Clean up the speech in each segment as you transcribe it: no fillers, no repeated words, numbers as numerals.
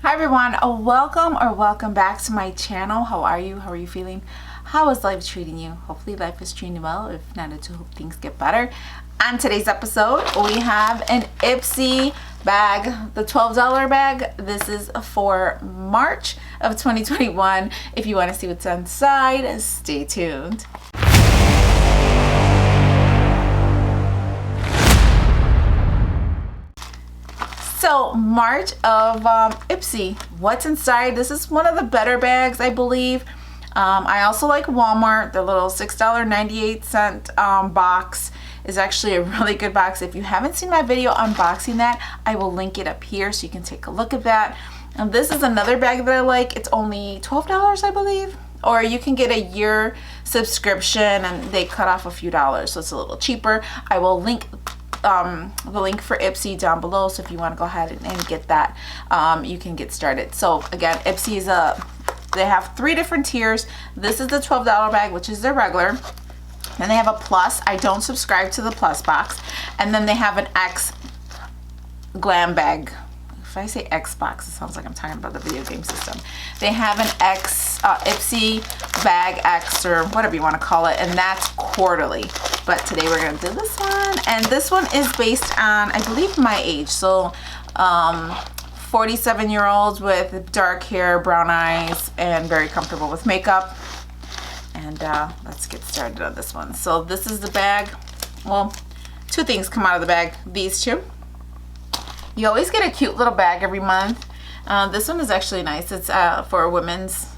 Hi everyone, welcome back to my channel. How are you? How are you feeling? How is life treating you? Hopefully life is treating you well. If not, I do hope things get better. On today's episode, we have an Ipsy bag, the $12 bag. This is for March of 2021. If you want to see what's inside, stay tuned. So March of Ipsy, what's inside? This is one of the better bags, I believe. I also like Walmart. The little $6.98 box is actually a really good box. If you haven't seen my video unboxing that, I will link it up here so you can take a look at that. And this is another bag that I like. It's only $12, I believe. Or you can get a year subscription and they cut off a few dollars, so it's a little cheaper. I will link the link for Ipsy down below, so if you want to go ahead and get that, you can get started. So again, Ipsy is they have 3 different tiers. This is the $12 bag, which is their regular. Then they have a plus. I don't subscribe to the plus box. And then they have an X Glam Bag. If I say Xbox, it sounds like I'm talking about the video game system. They have an Ipsy Bag X, or whatever you want to call it, and that's quarterly. But today we're going to do this one, and this one is based on, I believe, my age. So 47-year-olds with dark hair, brown eyes, and very comfortable with makeup. And let's get started on this one. So this is the bag. Well, 2 things come out of the bag. These 2. You always get a cute little bag every month. This one is actually nice. It's for women's,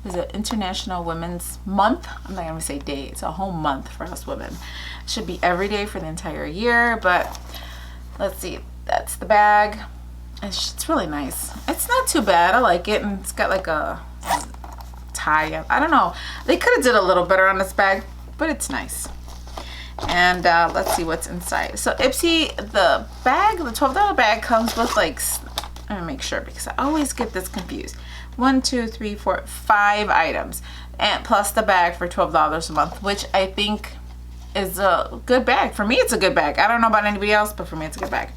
is it International Women's Month? I'm not gonna say day. It's a whole month for us women. It should be every day for the entire year, but let's see. That's the bag. It's really nice. It's not too bad. I like it, and it's got like a tie. I don't know. They could have did a little better on this bag, but it's nice. And let's see what's inside. So Ipsy, the bag, the $12 bag comes with like, let me make sure because I always get this confused. 1, 2, 3, 4, 5 items, and plus the bag for $12 a month, which I think is a good bag. For me, it's a good bag. I don't know about anybody else, but for me, it's a good bag.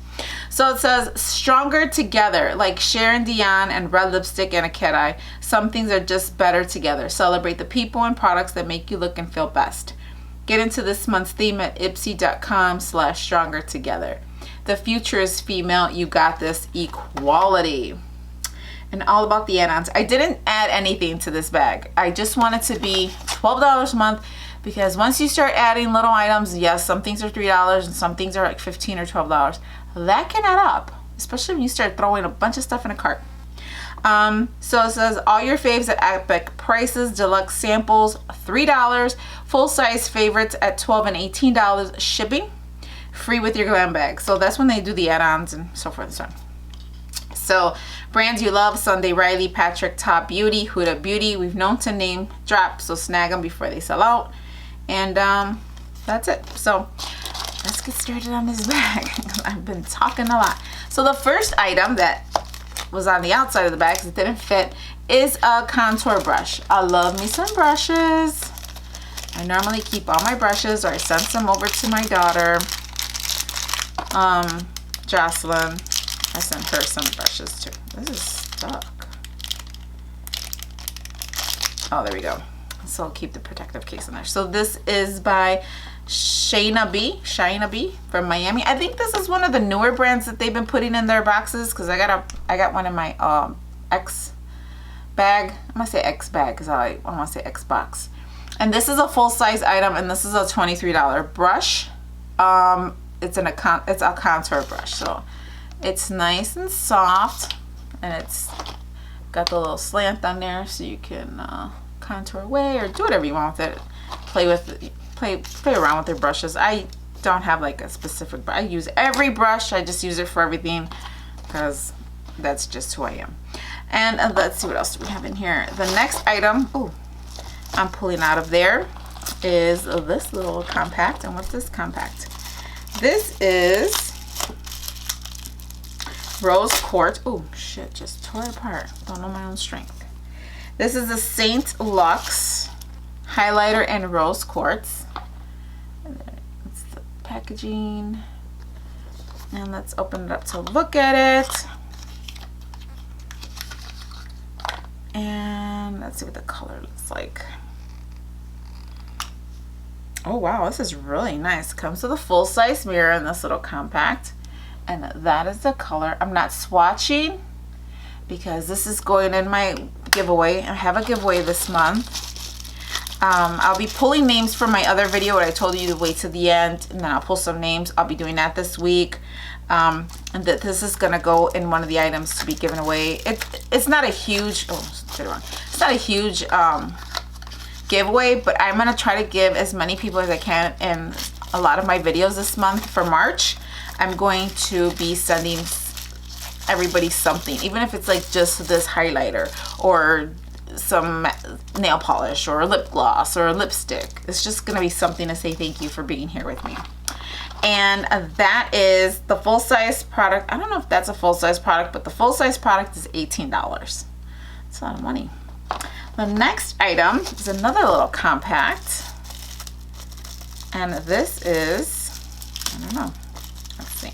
So it says stronger together, like Sharon Dion and red lipstick and a cat eye. Some things are just better together. Celebrate the people and products that make you look and feel best. Get into this month's theme at ipsy.com/stronger together. The future is female. You got this. Equality. And all about the add-ons. I didn't add anything to this bag. I just want it to be $12 a month, because once you start adding little items, yes, some things are $3 and some things are like $15 or $12. That can add up, especially when you start throwing a bunch of stuff in a cart. So it says all your faves at epic prices, deluxe samples $3, full size favorites at $12 and $18, shipping free with your glam bag. So that's when they do the add-ons and so forth and so on. So brands you love: Sunday Riley, Patrick, Top Beauty, Huda Beauty. We've known to name drop, so snag them before they sell out. And that's it. So let's get started on this bag. I've been talking a lot. So the first item that was on the outside of the bag because it didn't fit is a contour brush. I love me some brushes. I normally keep all my brushes, or I send some over to my daughter, Jocelyn. I sent her some brushes too. This is stuck. Oh, there we go. So I'll keep the protective case in there. So this is by Shayna B from Miami. I think this is one of the newer brands that they've been putting in their boxes, because I got one in my X bag. I'm gonna say X bag because I want to say X box. And this is a full size item, and this is a $23 brush. It's a contour brush, so it's nice and soft, and it's got the little slant on there, so you can contour away or do whatever you want with it. Play around with your brushes. I don't have like a specific brush. I use every brush. I just use it for everything because that's just who I am. And let's see what else do we have in here. The next item, I'm pulling out of there, is this little compact. And what's this compact? This is rose quartz. Oh shit, just tore it apart. Don't know my own strength. This is a Saint Luxe highlighter and rose quartz. It's the packaging. And let's open it up to look at it. let's see what the color looks like. Oh wow, this is really nice. Comes with a full-size mirror in this little compact, and that is the color. I'm not swatching because this is going in my giveaway. I have a giveaway this month. I'll be pulling names from my other video where I told you to wait to the end, and then I'll pull some names. I'll be doing that this week. And that this is gonna go in one of the items to be given away. It's not a huge, it's not a huge giveaway, but I'm gonna try to give as many people as I can in a lot of my videos this month for March. I'm going to be sending everybody something, even if it's like just this highlighter or some nail polish or a lip gloss or a lipstick. It's just gonna be something to say thank you for being here with me. And that is the full-size product. I don't know if that's a full-size product, but the full-size product is $18. That's a lot of money. The next item is another little compact. And this is, I don't know, let's see.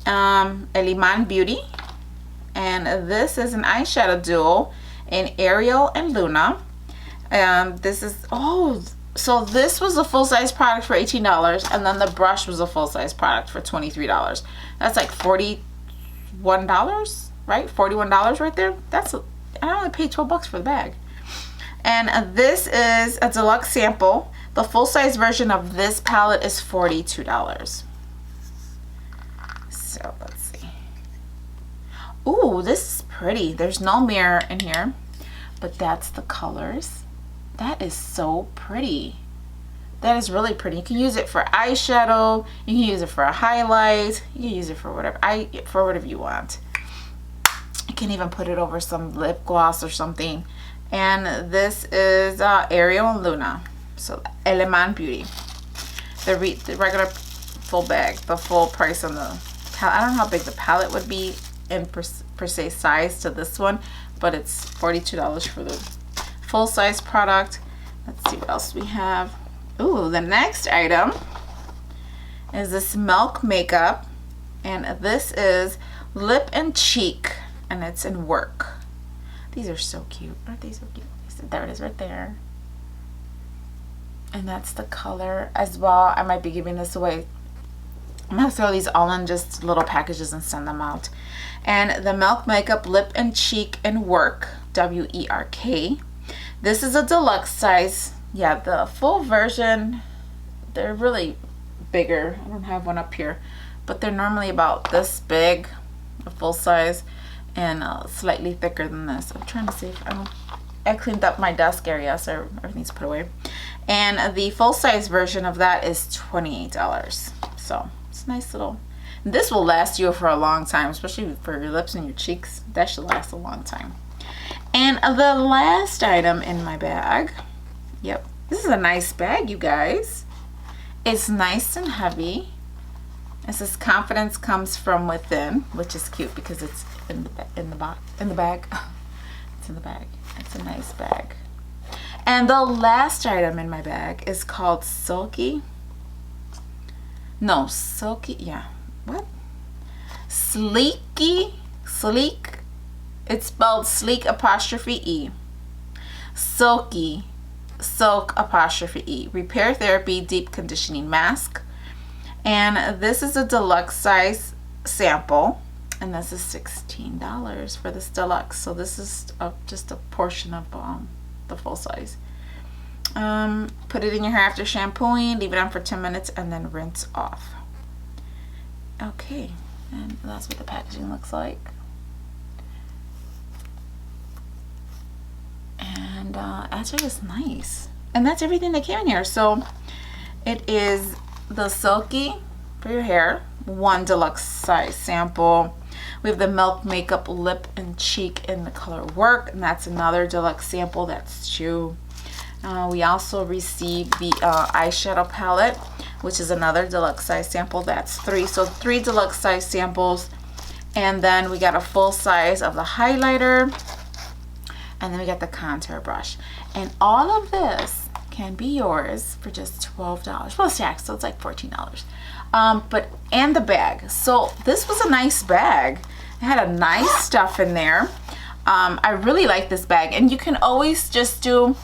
Eliman Beauty. And this is an eyeshadow duo in Ariel and Luna. This is, so this was a full-size product for $18, and then the brush was a full-size product for $23. That's like $41, right? $41 right there. I only paid 12 bucks for the bag. And this is a deluxe sample. The full-size version of this palette is $42. So let's see. Ooh, this is pretty. There's no mirror in here, but that's the colors. That is so pretty. That is really pretty. You can use it for eyeshadow. You can use it for a highlight. You can use it for whatever you want. You can even put it over some lip gloss or something. And this is Ariel and Luna. So Eliman Beauty. The regular full bag, the full price on the palette. I don't know how big the palette would be in per se size to this one, but it's $42 for the full-size product. Let's see what else we have. Ooh, the next item is this Milk makeup, and this is lip and cheek, and it's in Work. These are so cute. Aren't they so cute? There it is right there. And that's the color as well. I might be giving this away. I'm gonna throw these all in just little packages and send them out. And the Milk makeup lip and cheek in Work, W-E-R-K. This is a deluxe size. Yeah, the full version, they're really bigger. I don't have one up here, but they're normally about this big, a full size, and slightly thicker than this. I'm trying to see if I cleaned up my desk area, so everything's put away. And the full size version of that is $28. So it's a nice little, this will last you for a long time, especially for your lips and your cheeks. That should last a long time. And the last item in my bag, yep, this is a nice bag, you guys. It's nice and heavy. It says confidence comes from within, which is cute because it's in the bag. It's in the bag. It's a nice bag. And the last item in my bag is called Sleek. It's spelled sleek apostrophe E. Silky, silk apostrophe E. Repair Therapy Deep Conditioning Mask. And this is a deluxe size sample. And this is $16 for this deluxe. So this is just a portion of the full size. Put it in your hair after shampooing. Leave it on for 10 minutes and then rinse off. Okay. And that's what the packaging looks like. And actually it's nice, and that's everything that came in here. So it is the Silky for your hair, one deluxe size sample. We have the Milk makeup lip and cheek in the color Work, and that's another deluxe sample. That's 2. We also received the eyeshadow palette, which is another deluxe size sample. That's 3. So 3 deluxe size samples, and then we got a full size of the highlighter. And then we got the contour brush. And all of this can be yours for just $12 plus tax, so it's like $14. And the bag. So this was a nice bag. It had a nice stuff in there. I really like this bag, and you can always just do,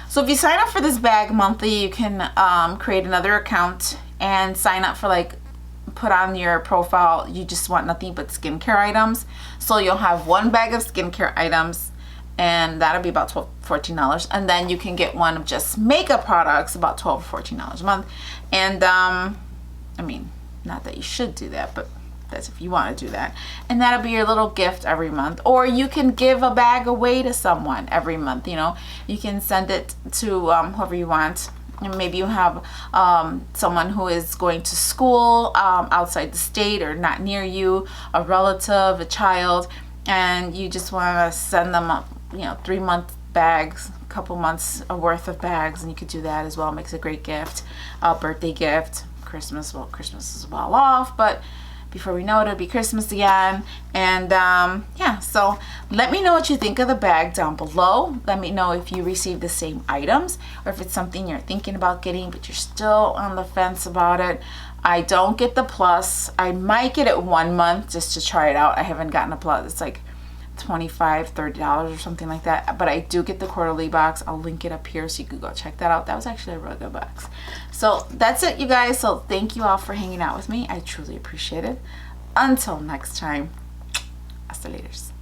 so if you sign up for this bag monthly, you can create another account and sign up for, like, put on your profile you just want nothing but skincare items. So you'll have one bag of skincare items, and that'll be about $14, and then you can get one of just makeup products, about $12 or $14 a month. And I mean, not that you should do that, but that's if you want to do that. And that'll be your little gift every month. Or you can give a bag away to someone every month. You know, you can send it to whoever you want. And maybe you have someone who is going to school outside the state or not near you, a relative, a child, and you just want to send them a, 3-month bags, a couple months worth of bags, and you could do that as well. It makes a great gift, a birthday gift, Christmas. Well, Christmas is well off, but before we know it, it'll be Christmas again. And yeah, so let me know what you think of the bag down below. Let me know if you received the same items, or if it's something you're thinking about getting but you're still on the fence about it. I don't get the plus. I might get it 1 month just to try it out. I haven't gotten a plus. It's like $25, $30 or something like that, but I do get the quarterly box. I'll link it up here so you can go check that out. That was actually a really good box. So that's it, you guys. So thank you all for hanging out with me. I truly appreciate it. Until next time, hasta laters.